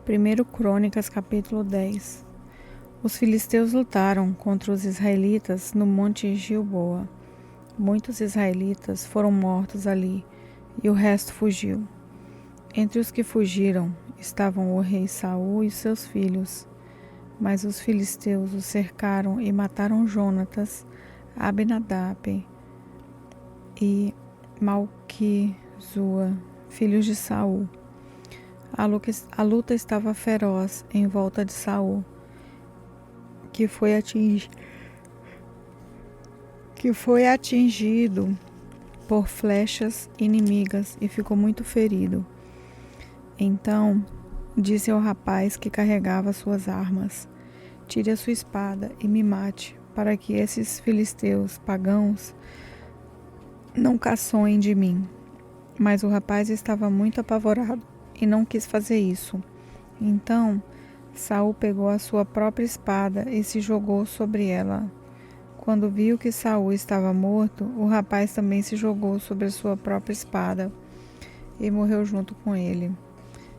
1 Crônicas, capítulo 10. Os filisteus lutaram contra os israelitas no monte Gilboa. Muitos israelitas foram mortos ali, e o resto fugiu. Entre os que fugiram estavam o rei Saul e seus filhos. Mas os filisteus o cercaram e mataram Jonatas, Abinadab e Malquizua, filhos de Saul. A luta estava feroz em volta de Saul, que foi atingido por flechas inimigas e ficou muito ferido. Então disse ao rapaz que carregava suas armas: "Tire a sua espada e me mate, para que esses filisteus pagãos não caçoem de mim." Mas o rapaz estava muito apavorado e não quis fazer isso. Então Saul pegou a sua própria espada e se jogou sobre ela. Quando viu que Saul estava morto, o rapaz também se jogou sobre a sua própria espada e morreu junto com ele.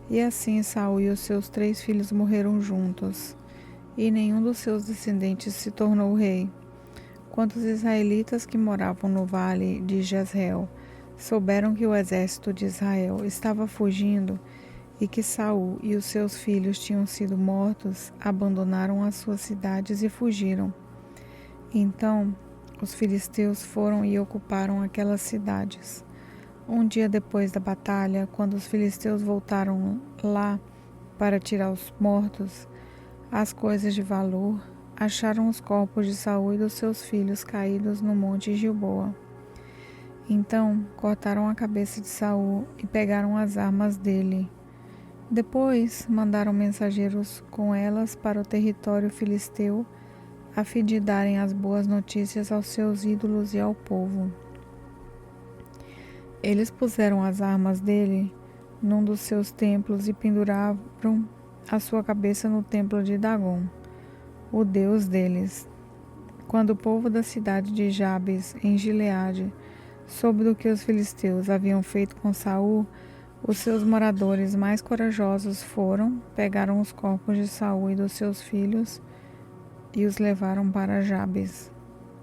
E assim Saul e os seus 3 filhos morreram juntos, e nenhum dos seus descendentes se tornou rei. Quando os israelitas que moravam no vale de Jezreel souberam que o exército de Israel estava fugindo e que Saul e os seus filhos tinham sido mortos, abandonaram as suas cidades e fugiram. Então os filisteus foram e ocuparam aquelas cidades. Um dia depois da batalha, quando os filisteus voltaram lá para tirar os mortos, as coisas de valor, acharam os corpos de Saul e dos seus filhos caídos no monte Gilboa. Então cortaram a cabeça de Saul e pegaram as armas dele. Depois mandaram mensageiros com elas para o território filisteu, a fim de darem as boas notícias aos seus ídolos e ao povo. Eles puseram as armas dele num dos seus templos e penduraram a sua cabeça no templo de Dagon, o deus deles. Quando o povo da cidade de Jabes, em Gileade, soube do que os filisteus haviam feito com Saul, os seus moradores mais corajosos pegaram os corpos de Saul e dos seus filhos e os levaram para Jabes.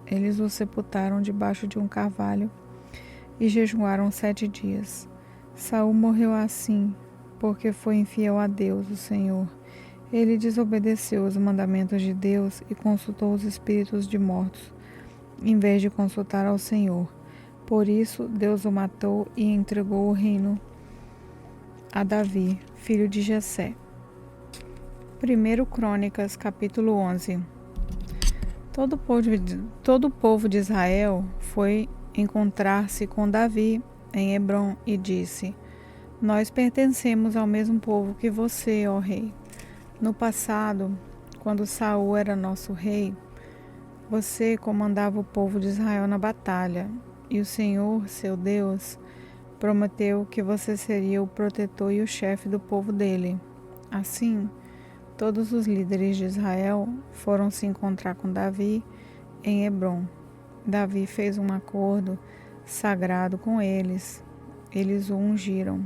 Eles os sepultaram debaixo de um carvalho e jejuaram 7 dias. Saul morreu assim, porque foi infiel a Deus, o Senhor. Ele desobedeceu os mandamentos de Deus e consultou os espíritos de mortos, em vez de consultar ao Senhor. Por isso, Deus o matou e entregou o reino a Davi, filho de Jessé. 1 Crônicas, capítulo 11. Todo o povo de Israel foi encontrar-se com Davi em Hebrom e disse: "Nós pertencemos ao mesmo povo que você, ó rei. No passado, quando Saul era nosso rei, você comandava o povo de Israel na batalha, e o Senhor, seu Deus, prometeu que você seria o protetor e o chefe do povo dele. Assim, todos os líderes de Israel foram se encontrar com Davi em Hebrom. Davi fez um acordo sagrado com eles. Eles o ungiram,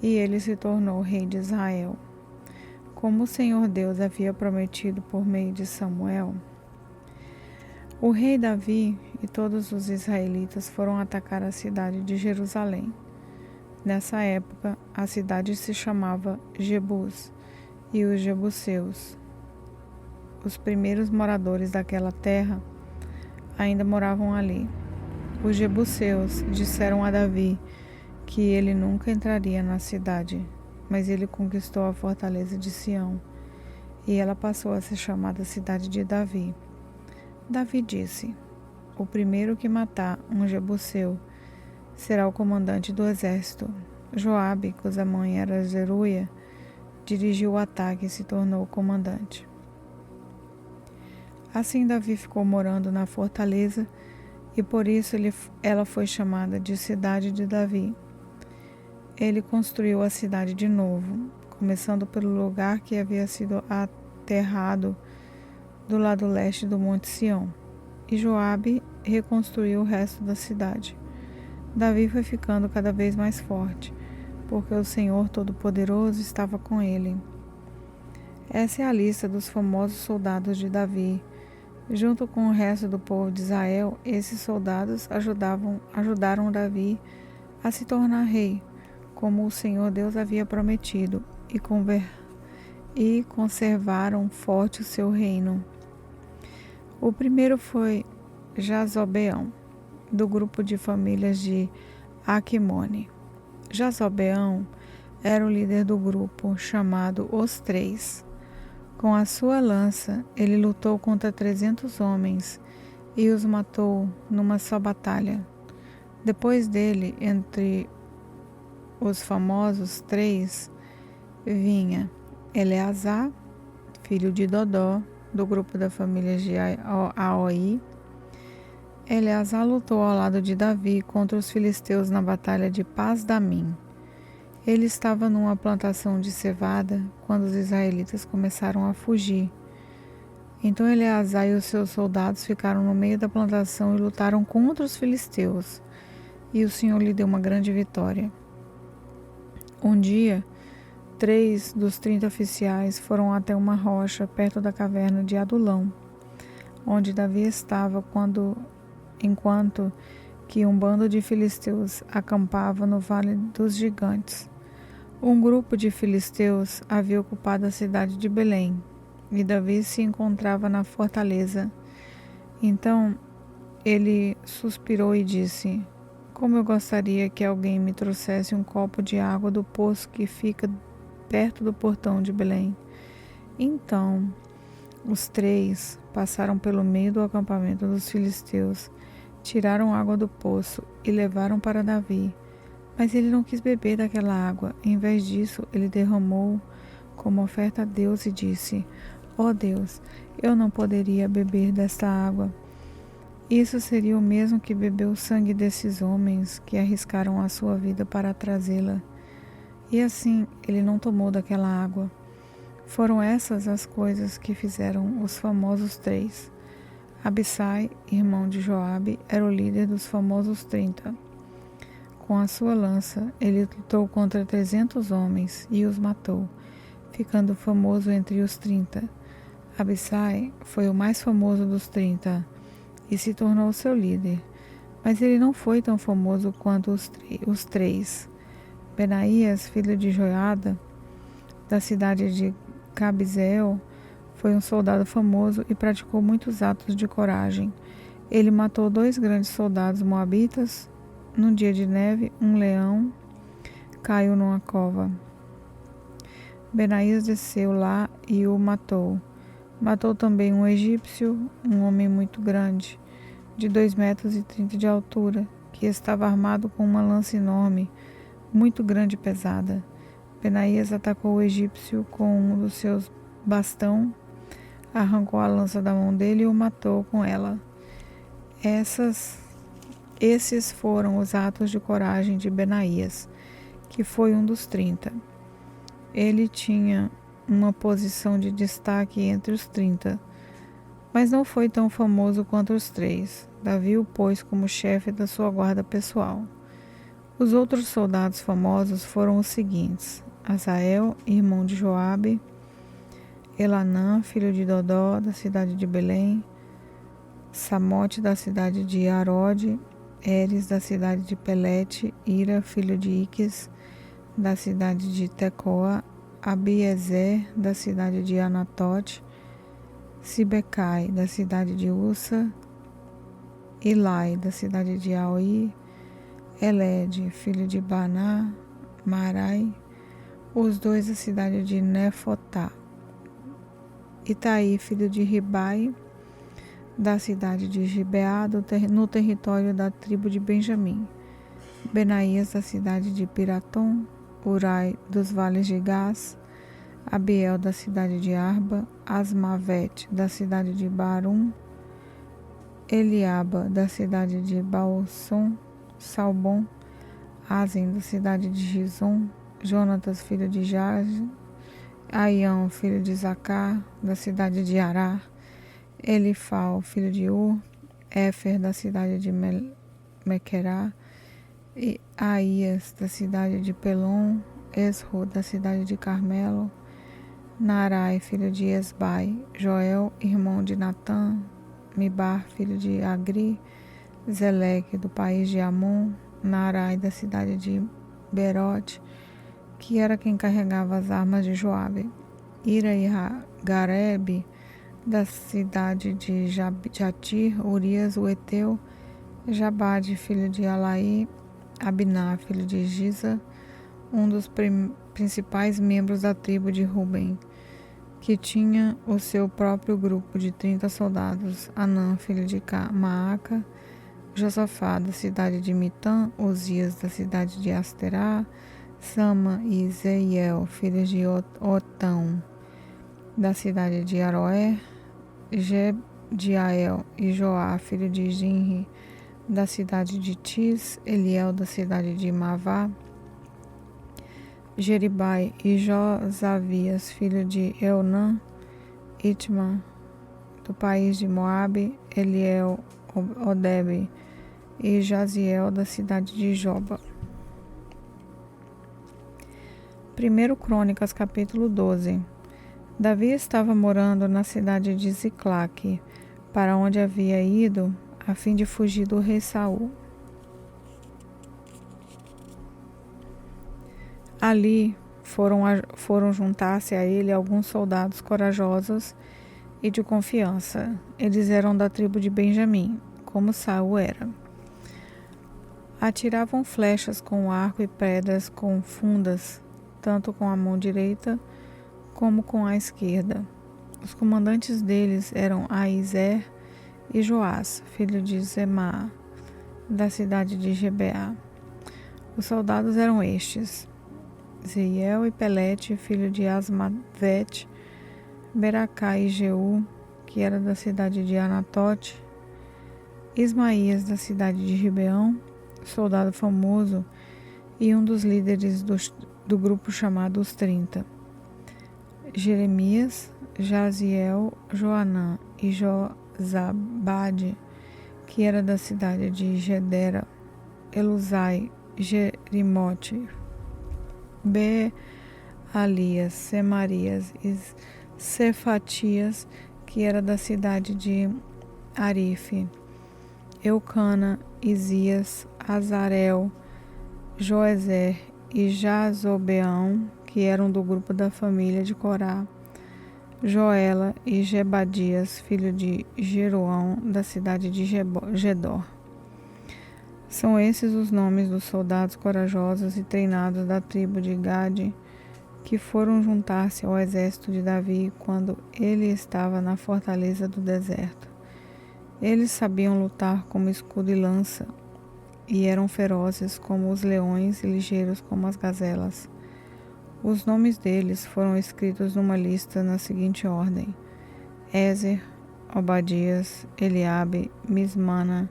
e ele se tornou rei de Israel, como o Senhor Deus havia prometido por meio de Samuel. O rei Davi e todos os israelitas foram atacar a cidade de Jerusalém. Nessa época, a cidade se chamava Jebus, e os jebuseus, os primeiros moradores daquela terra, ainda moravam ali. Os jebuseus disseram a Davi que ele nunca entraria na cidade, mas ele conquistou a fortaleza de Sião, e ela passou a ser chamada Cidade de Davi. Davi disse: "O primeiro que matar um jebuseu será o comandante do exército." Joabe, cuja mãe era Zeruia, dirigiu o ataque e se tornou o comandante. Assim Davi ficou morando na fortaleza, e por isso ela foi chamada de Cidade de Davi. Ele construiu a cidade de novo, começando pelo lugar que havia sido aterrado do lado leste do Monte Sião, e Joabe reconstruiu o resto da cidade. Davi foi ficando cada vez mais forte, porque o Senhor Todo-Poderoso estava com ele. Essa é a lista dos famosos soldados de Davi. Junto com o resto do povo de Israel, esses soldados ajudaram Davi a se tornar rei, como o Senhor Deus havia prometido, e conservaram forte o seu reino. O primeiro foi Jazobeão, do grupo de famílias de Aquimone. Jazobeão era o líder do grupo, chamado Os Três. Com a sua lança, ele lutou contra 300 homens e os matou numa só batalha. Depois dele, entre os famosos três, vinha Eleazar, filho de Dodó, do grupo da família de Aoi. Eleazar lutou ao lado de Davi contra os filisteus na batalha de Pas-damim. Ele estava numa plantação de cevada quando os israelitas começaram a fugir. Então Eleazar e os seus soldados ficaram no meio da plantação e lutaram contra os filisteus. E o Senhor lhe deu uma grande vitória. Um dia, 3 dos 30 oficiais foram até uma rocha perto da caverna de Adulão, onde Davi estava enquanto que um bando de filisteus acampava no Vale dos Gigantes. Um grupo de filisteus havia ocupado a cidade de Belém, e Davi se encontrava na fortaleza. Então ele suspirou e disse: como eu gostaria que alguém me trouxesse um copo de água do poço que fica perto do portão de Belém. Então os 3 passaram pelo meio do acampamento dos filisteus, tiraram água do poço e levaram para Davi. Mas ele não quis beber daquela água. Em vez disso, ele derramou como oferta a Deus e disse: ó Deus, eu não poderia beber desta água. Isso seria o mesmo que beber o sangue desses homens que arriscaram a sua vida para trazê-la. E assim, ele não tomou daquela água. Foram essas as coisas que fizeram os famosos 3. Abissai, irmão de Joabe, era o líder dos famosos 30. Com a sua lança, ele lutou contra 300 homens e os matou, ficando famoso entre os 30. Abissai foi o mais famoso dos 30 e se tornou seu líder, mas ele não foi tão famoso quanto os 3. Benaías, filho de Joiada, da cidade de Cabzeel, foi um soldado famoso e praticou muitos atos de coragem. Ele matou 2 grandes soldados moabitas. Num dia de neve, um leão caiu numa cova. Benaías desceu lá e o matou. Matou também um egípcio, um homem muito grande, de 2,30 metros de altura, que estava armado com uma lança enorme, muito grande e pesada. Benaías atacou o egípcio com um dos seus bastão, arrancou a lança da mão dele e o matou com ela. Esses foram os atos de coragem de Benaías, que foi um dos 30. Ele tinha uma posição de destaque entre os 30, mas não foi tão famoso quanto os 3. Davi o pôs como chefe da sua guarda pessoal. Os outros soldados famosos foram os seguintes: Asael, irmão de Joabe, Elanã, filho de Dodó, da cidade de Belém, Samote, da cidade de Arode, Eres, da cidade de Pelete, Ira, filho de Iques, da cidade de Tecoa, Abiezer, da cidade de Anatote, Sibecai, da cidade de Ussa, Ilai, da cidade de Aoi, Elede, filho de Baná, Marai, os 2 da cidade de Nefotá, Itaí, filho de Ribai, da cidade de Gibeá, no território da tribo de Benjamim, Benaías, da cidade de Piratom, Urai, dos vales de Gás, Abiel, da cidade de Arba, Asmavete, da cidade de Barum, Eliaba, da cidade de Baosson, Salbom, Azen, da cidade de Gizom, Jonatas, filho de Jage, Aião, filho de Zacar, da cidade de Ará, Elifal, filho de Ur, Éfer, da cidade de Mequerá, e Aías, da cidade de Pelom, Esro, da cidade de Carmelo, Narai, filho de Esbai, Joel, irmão de Natã, Mibar, filho de Agri, Zeleque, do país de Amon, Narai, da cidade de Berote, que era quem carregava as armas de Joabe, Ira e Garebe, da cidade de Jatir, Urias, o Eteu, Jabade, filho de Alaí, Abiná, filho de Giza, um dos principais membros da tribo de Ruben, que tinha o seu próprio grupo de 30 soldados, Anã, filho de Maaca, Josafá, da cidade de Mitã, Osias, da cidade de Asterá, Sama e Zeiel, filhos de Otão, da cidade de Aroé, Jediael e Joá, filho de Zinri, da cidade de Tis, Eliel, da cidade de Mavá, Jeribai e Josavias, filho de Eunã, Itma, do país de Moabe, Eliel, Odebe e Jaziel, da cidade de Joba. 1 Crônicas, capítulo 12. Davi estava morando na cidade de Ziclaque, para onde havia ido a fim de fugir do rei Saul. Ali foram juntar-se a ele alguns soldados corajosos e de confiança. Eles eram da tribo de Benjamim, como Saul era. Atiravam flechas com arco e pedras com fundas, tanto com a mão direita como com a esquerda. Os comandantes deles eram Aizer e Joás, filho de Zemá, da cidade de Gebeá. Os soldados eram estes: Zeiel e Pelete, filho de Asmavete, Beracá e Jeú, que era da cidade de Anatote, Ismaías, da cidade de Gibeão, soldado famoso e um dos líderes do grupo chamado Os 30, Jeremias, Jaziel, Joanã e Josabade, que era da cidade de Gedera, Elusai, Jerimote, Bealias, Semarias e Cefatias, que era da cidade de Arife, Eucana, Isias, Azarel, Joezer e Jazobeão, que eram do grupo da família de Corá, Joela e Gebadias, filho de Jeroão, da cidade de Gedor. São esses os nomes dos soldados corajosos e treinados da tribo de Gade, que foram juntar-se ao exército de Davi quando ele estava na fortaleza do deserto. Eles sabiam lutar como escudo e lança, e eram ferozes como os leões e ligeiros como as gazelas. Os nomes deles foram escritos numa lista na seguinte ordem: Ezer, Obadias, Eliabe, Mismana,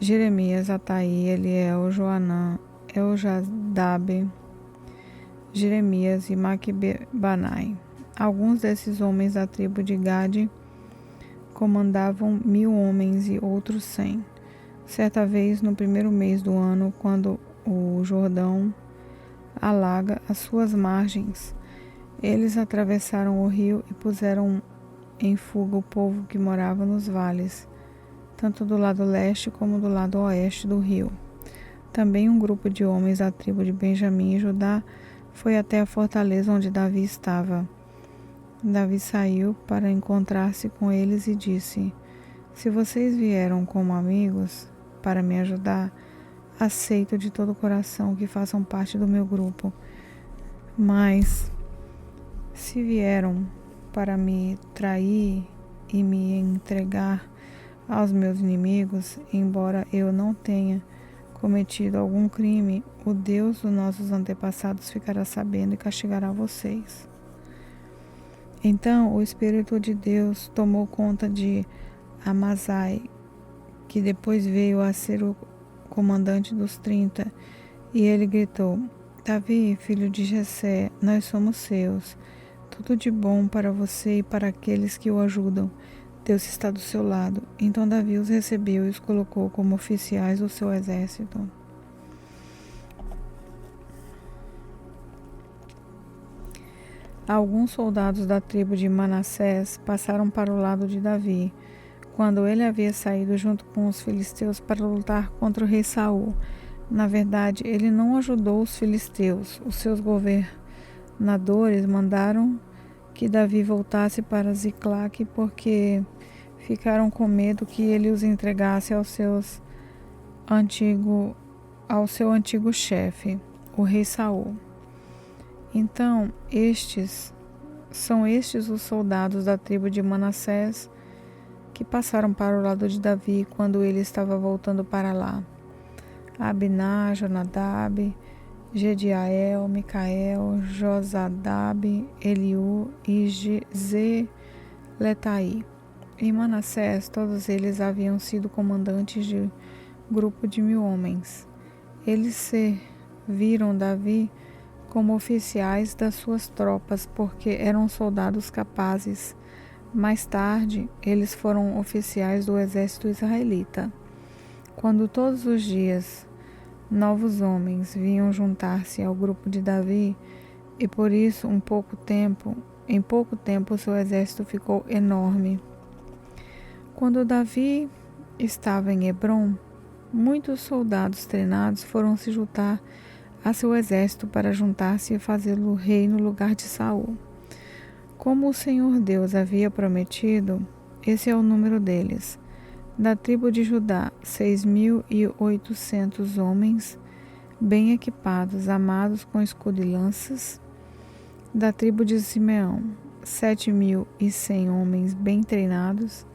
Jeremias, Ataí, Eliel, Joanã, Eljadabe, Jeremias e Maquibanai. Alguns desses homens da tribo de Gade comandavam 1000 homens e outros 100. Certa vez, no primeiro mês do ano, quando o Jordão alaga as suas margens, eles atravessaram o rio e puseram em fuga o povo que morava nos vales, tanto do lado leste como do lado oeste do rio. Também um grupo de homens da tribo de Benjamim e Judá foi até a fortaleza onde Davi estava. Davi saiu para encontrar-se com eles e disse: Se vocês vieram como amigos para me ajudar, aceito de todo o coração que façam parte do meu grupo. Mas se vieram para me trair e me entregar aos meus inimigos, embora eu não tenha cometido algum crime, o Deus dos nossos antepassados ficará sabendo e castigará vocês. Então o Espírito de Deus tomou conta de Amazai, que depois veio a ser o comandante dos 30, e ele gritou: Davi, filho de Jessé, nós somos seus. Tudo de bom para você e para aqueles que o ajudam. Deus está do seu lado. Então Davi os recebeu e os colocou como oficiais do seu exército. Alguns soldados da tribo de Manassés passaram para o lado de Davi, quando ele havia saído junto com os filisteus para lutar contra o rei Saul. Na verdade, ele não ajudou os filisteus. Os seus governadores mandaram que Davi voltasse para Ziclague, porque ficaram com medo que ele os entregasse ao seu antigo chefe, o rei Saul. Então, estes os soldados da tribo de Manassés que passaram para o lado de Davi quando ele estava voltando para lá: Abiná, Jonadab, Jediael, Micael, Josadabe, Eliú e Zeletai. Em Manassés, todos eles haviam sido comandantes de grupo de 1000 homens. Eles serviram Davi como oficiais das suas tropas, porque eram soldados capazes. Mais tarde, eles foram oficiais do exército israelita. Quando todos os dias novos homens vinham juntar-se ao grupo de Davi, e por isso em pouco tempo seu exército ficou enorme. Quando Davi estava em Hebrom, muitos soldados treinados foram se juntar a seu exército para juntar-se e fazê-lo rei no lugar de Saul. Como o Senhor Deus havia prometido, esse é o número deles: da tribo de Judá, 6.800 homens, bem equipados, armados com escudo e lanças; da tribo de Simeão, 7.100 homens bem treinados;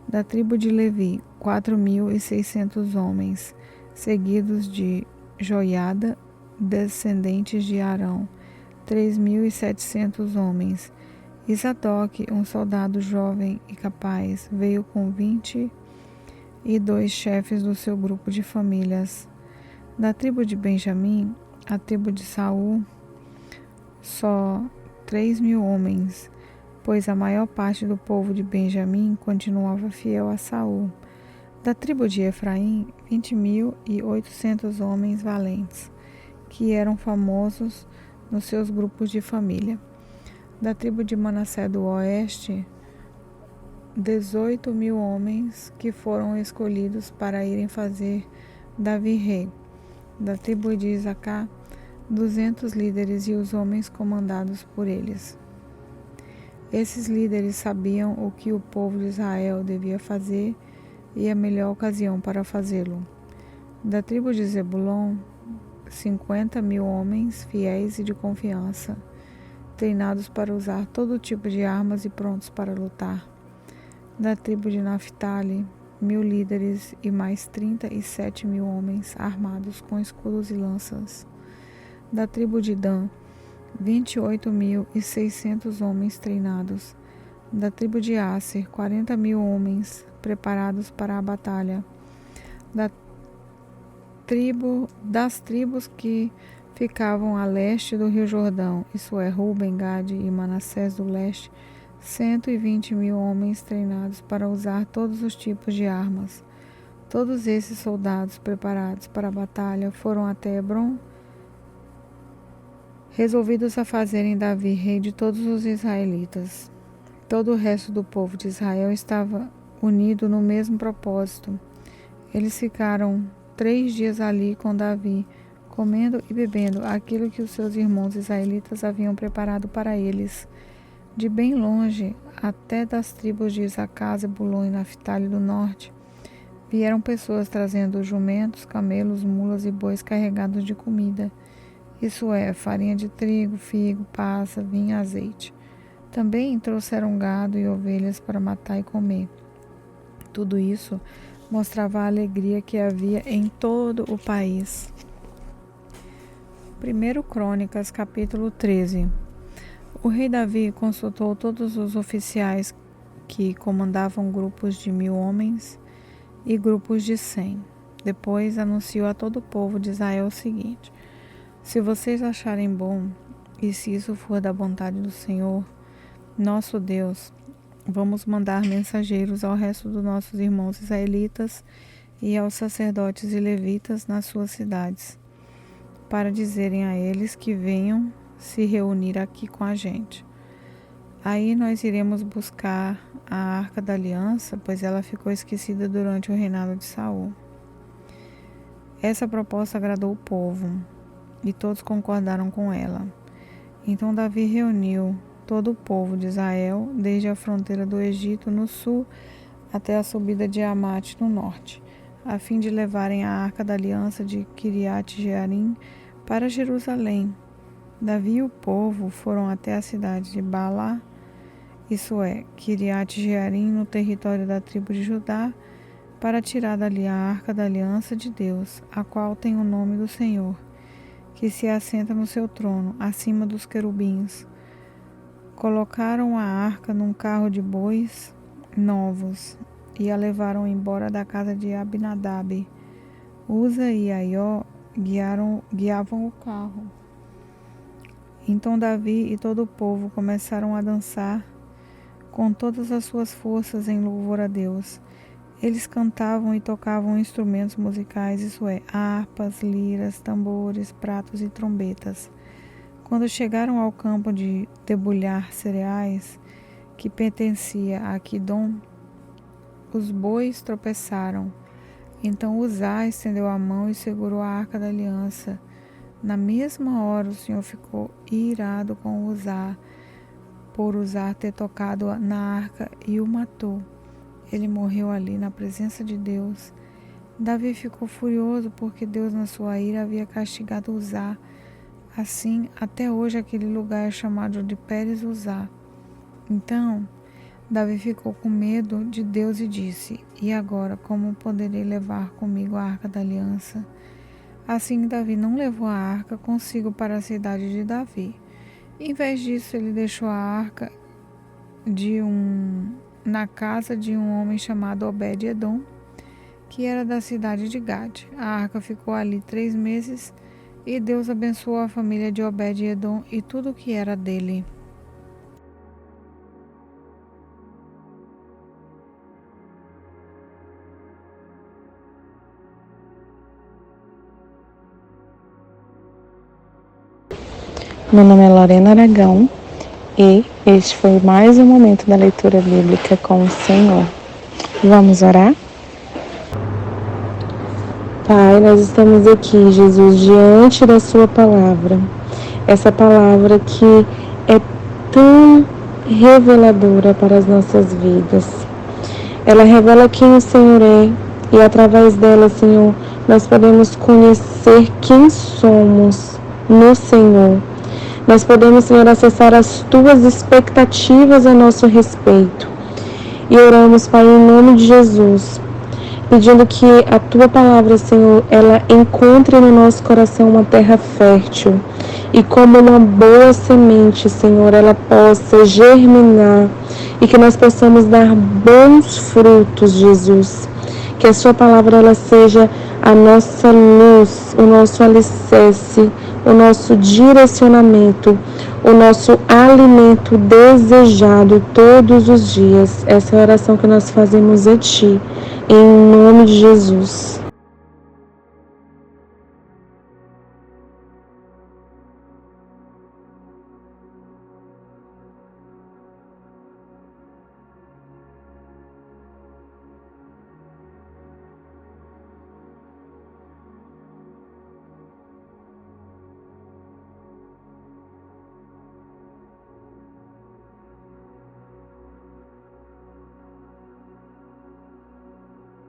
da tribo de Levi, 4.600 homens, seguidos de Joiada, descendentes de Arão, 3.700 homens. E Zadoc, um soldado jovem e capaz, veio com 22 chefes do seu grupo de famílias. Da tribo de Benjamim, a tribo de Saul, só 3.000 homens, pois a maior parte do povo de Benjamim continuava fiel a Saul. Da tribo de Efraim, 20.800 homens valentes, que eram famosos nos seus grupos de família. Da tribo de Manassés do Oeste, 18.000 homens que foram escolhidos para irem fazer Davi rei. Da tribo de Isacar, 200 líderes e os homens comandados por eles. Esses líderes sabiam o que o povo de Israel devia fazer e a melhor ocasião para fazê-lo. Da tribo de Zebulon, 50.000 homens fiéis e de confiança, treinados para usar todo tipo de armas e prontos para lutar. Da tribo de Naphtali, 1.000 líderes e mais 37.000 homens armados com escudos e lanças. Da tribo de Dan, 28.600 homens treinados. Da tribo de Asser, 40.000 homens preparados para a batalha. Das tribos que ficavam a leste do Rio Jordão, isso é, Ruben, Gade e Manassés do leste, 120.000 homens treinados para usar todos os tipos de armas. Todos esses soldados preparados para a batalha foram até Hebrom, resolvidos a fazerem Davi rei de todos os israelitas. Todo o resto do povo de Israel estava unido no mesmo propósito. Eles ficaram 3 dias ali com Davi, comendo e bebendo aquilo que os seus irmãos israelitas haviam preparado para eles. De bem longe, até das tribos de Isacar, Zebulon e Naphtali do norte, vieram pessoas trazendo jumentos, camelos, mulas e bois carregados de comida, isso é, farinha de trigo, figo, passa, vinho e azeite. Também trouxeram gado e ovelhas para matar e comer. Tudo isso mostrava a alegria que havia em todo o país. 1 Crônicas, capítulo 13. O rei Davi consultou todos os oficiais que comandavam grupos de 1000 homens e grupos de 100. Depois anunciou a todo o povo de Israel o seguinte: se vocês acharem bom, e se isso for da vontade do Senhor, nosso Deus, vamos mandar mensageiros ao resto dos nossos irmãos israelitas e aos sacerdotes e levitas nas suas cidades, para dizerem a eles que venham se reunir aqui com a gente. Aí nós iremos buscar a Arca da Aliança, pois ela ficou esquecida durante o reinado de Saul. Essa proposta agradou o povo, e todos concordaram com ela. Então Davi reuniu todo o povo de Israel, desde a fronteira do Egito no sul até a subida de Amate no norte, a fim de levarem a Arca da Aliança de Quiriate-Jearim para Jerusalém. Davi e o povo foram até a cidade de Baalá, isso é, Quiriate-Jearim, no território da tribo de Judá, para tirar dali a Arca da Aliança de Deus, a qual tem o nome do Senhor, que se assenta no seu trono, acima dos querubins. Colocaram a arca num carro de bois novos e a levaram embora da casa de Abinadab. Uza e Aió guiavam o carro. Então Davi e todo o povo começaram a dançar com todas as suas forças em louvor a Deus. Eles cantavam e tocavam instrumentos musicais, isso é, harpas, liras, tambores, pratos e trombetas. Quando chegaram ao campo de debulhar cereais, que pertencia a Quidom, os bois tropeçaram. Então Uzá estendeu a mão e segurou a Arca da Aliança. Na mesma hora o Senhor ficou irado com Uzá, por Uzá ter tocado na arca, e o matou. Ele morreu ali na presença de Deus. Davi ficou furioso porque Deus, na sua ira, havia castigado Uzá. Assim, até hoje aquele lugar é chamado de Pérez Uzá. Então, Davi ficou com medo de Deus e disse: E agora, como poderei levar comigo a Arca da Aliança? Assim, Davi não levou a arca consigo para a cidade de Davi. Em vez disso, ele deixou a arca na casa de um homem chamado Obed-Edom, que era da cidade de Gade. A arca ficou ali 3 meses e Deus abençoou a família de Obed-Edom e tudo o que era dele. Meu nome é Lorena Aragão e este foi mais um momento da leitura bíblica com o Senhor. Vamos orar? Pai, nós estamos aqui, Jesus, diante da sua palavra. Essa palavra que é tão reveladora para as nossas vidas. Ela revela quem o Senhor é e através dela, Senhor, nós podemos conhecer quem somos no Senhor. Nós podemos, Senhor, acessar as Tuas expectativas a nosso respeito. E oramos, Pai, em nome de Jesus, pedindo que a Tua palavra, Senhor, ela encontre no nosso coração uma terra fértil. E como uma boa semente, Senhor, ela possa germinar e que nós possamos dar bons frutos, Jesus. Que a Sua palavra ela seja a nossa luz, o nosso alicerce, o nosso direcionamento, o nosso alimento desejado todos os dias. Essa é a oração que nós fazemos a Ti, em nome de Jesus.